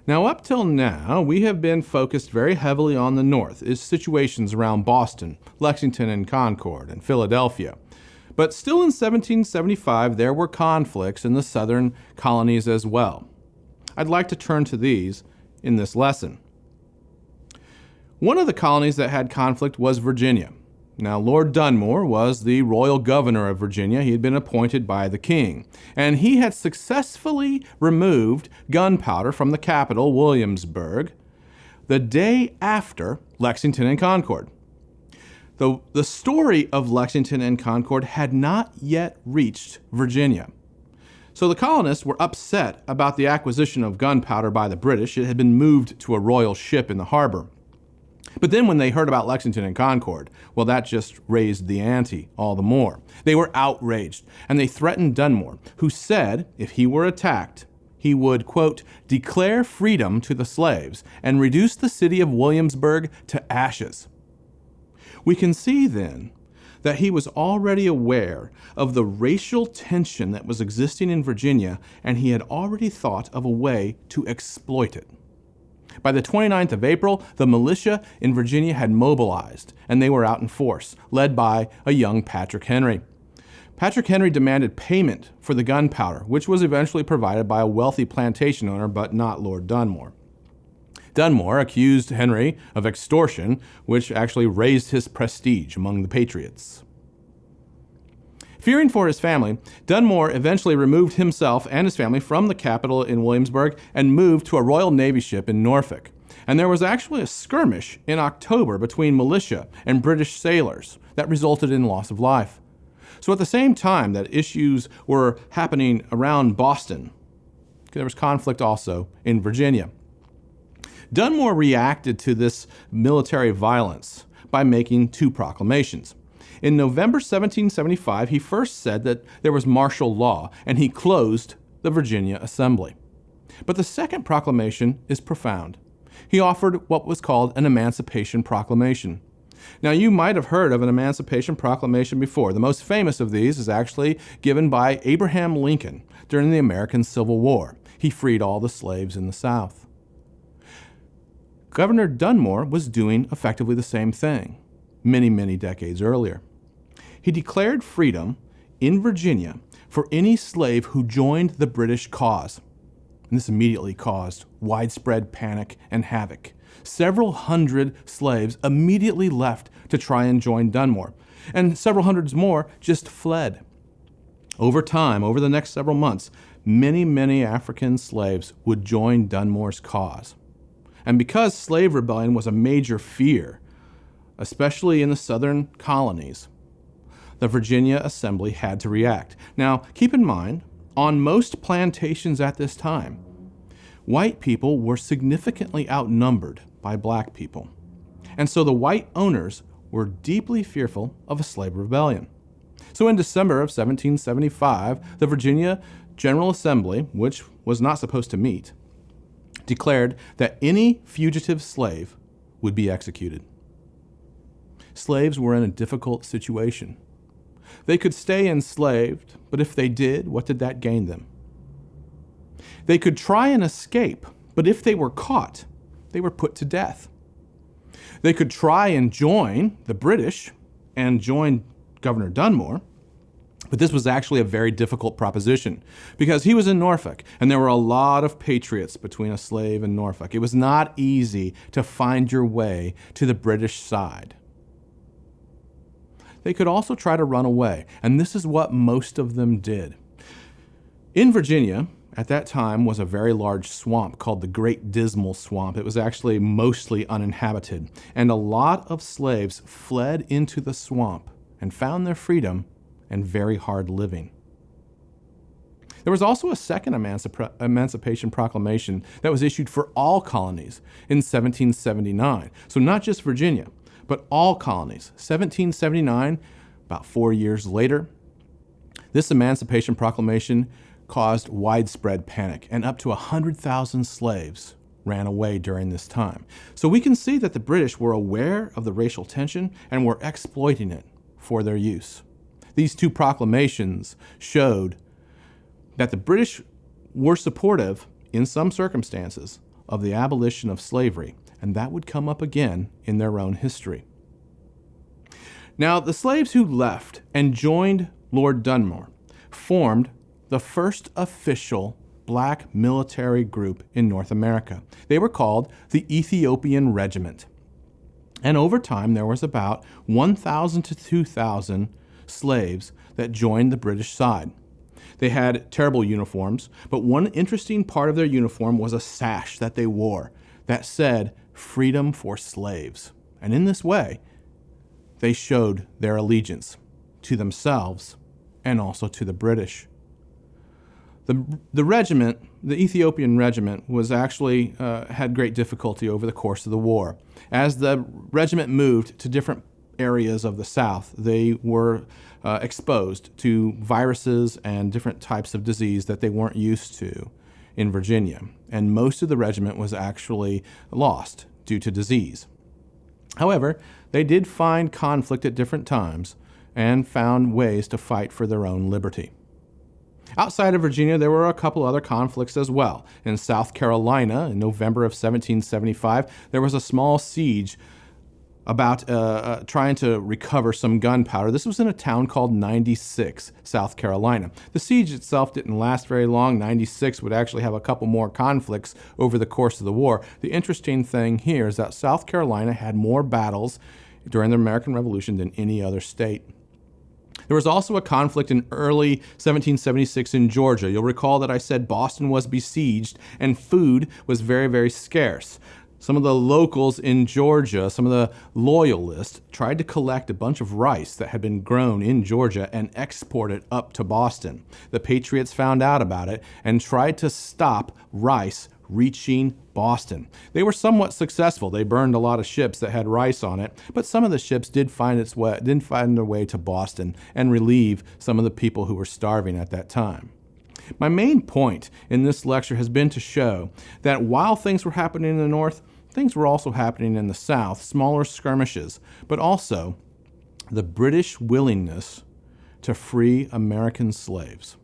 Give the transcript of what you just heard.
Now, up till now, we have been focused very heavily on the North, is situations around Boston, Lexington and Concord, and Philadelphia. But still in 1775, there were conflicts in the Southern colonies as well. I'd like to turn to these in this lesson. One of the colonies that had conflict was Virginia. Now, Lord Dunmore was the royal governor of Virginia. He had been appointed by the king, and he had successfully removed gunpowder from the capital, Williamsburg, the day after Lexington and Concord. The story of Lexington and Concord had not yet reached Virginia. So the colonists were upset about the acquisition of gunpowder by the British. It had been moved to a royal ship in the harbor. But then when they heard about Lexington and Concord, well, that just raised the ante all the more. They were outraged, and they threatened Dunmore, who said if he were attacked, he would, quote, declare freedom to the slaves and reduce the city of Williamsburg to ashes. We can see then that he was already aware of the racial tension that was existing in Virginia, and he had already thought of a way to exploit it. By the 29th of April, the militia in Virginia had mobilized, and they were out in force, led by a young Patrick Henry. Patrick Henry demanded payment for the gunpowder, which was eventually provided by a wealthy plantation owner, but not Lord Dunmore. Dunmore accused Henry of extortion, which actually raised his prestige among the patriots. Fearing for his family, Dunmore eventually removed himself and his family from the capital in Williamsburg and moved to a Royal Navy ship in Norfolk. And there was actually a skirmish in October between militia and British sailors that resulted in loss of life. So at the same time that issues were happening around Boston, there was conflict also in Virginia. Dunmore reacted to this military violence by making two proclamations. In November 1775, he first said that there was martial law, and he closed the Virginia Assembly. But the second proclamation is profound. He offered what was called an Emancipation Proclamation. Now, you might have heard of an Emancipation Proclamation before. The most famous of these is actually given by Abraham Lincoln during the American Civil War. He freed all the slaves in the South. Governor Dunmore was doing effectively the same thing many, many decades earlier. He declared freedom in Virginia for any slave who joined the British cause. And this immediately caused widespread panic and havoc. Several hundred slaves immediately left to try and join Dunmore, and several hundreds more just fled. Over time, over the next several months, many, many African slaves would join Dunmore's cause. And because slave rebellion was a major fear, especially in the southern colonies, the Virginia Assembly had to react. Now, keep in mind, on most plantations at this time, white people were significantly outnumbered by black people. And so the white owners were deeply fearful of a slave rebellion. So in December of 1775, the Virginia General Assembly, which was not supposed to meet, declared that any fugitive slave would be executed. Slaves were in a difficult situation. They could stay enslaved, but if they did, what did that gain them? They could try and escape, but if they were caught, they were put to death. They could try and join the British and join Governor Dunmore, but this was actually a very difficult proposition because he was in Norfolk, and there were a lot of patriots between a slave and Norfolk. It was not easy to find your way to the British side. They could also try to run away, and this is what most of them did. In Virginia, at that time, was a very large swamp called the Great Dismal Swamp. It was actually mostly uninhabited, and a lot of slaves fled into the swamp and found their freedom and very hard living. There was also a second Emancipation Proclamation that was issued for all colonies in 1779. So not just Virginia, but all colonies. 1779, about 4 years later, this Emancipation Proclamation caused widespread panic, and up to 100,000 slaves ran away during this time. So we can see that the British were aware of the racial tension and were exploiting it for their use. These two proclamations showed that the British were supportive, in some circumstances, of the abolition of slavery, and that would come up again in their own history. Now, the slaves who left and joined Lord Dunmore formed the first official black military group in North America. They were called the Ethiopian Regiment. And over time, there was about 1,000 to 2,000 slaves that joined the British side. They had terrible uniforms, but one interesting part of their uniform was a sash that they wore that said, "Freedom for slaves." And in this way, they showed their allegiance to themselves and also to the British. The regiment, the Ethiopian Regiment, was actually had great difficulty over the course of the war. As the regiment moved to different areas of the South, they were exposed to viruses and different types of disease that they weren't used to in Virginia. And most of the regiment was actually lost due to disease. However, they did find conflict at different times and found ways to fight for their own liberty. Outside of Virginia, there were a couple other conflicts as well. In South Carolina, in November of 1775, there was a small siege about trying to recover some gunpowder. This was in a town called 96, South Carolina. The siege itself didn't last very long. 96 would actually have a couple more conflicts over the course of the war. The interesting thing here is that South Carolina had more battles during the American Revolution than any other state. There was also a conflict in early 1776 in Georgia. You'll recall that I said Boston was besieged and food was very, very scarce. Some of the locals in Georgia, some of the loyalists, tried to collect a bunch of rice that had been grown in Georgia and export it up to Boston. The Patriots found out about it and tried to stop rice reaching Boston. They were somewhat successful. They burned a lot of ships that had rice on it, but some of the ships did find their way to Boston and relieve some of the people who were starving at that time. My main point in this lecture has been to show that while things were happening in the North, things were also happening in the South, smaller skirmishes, but also the British willingness to free American slaves.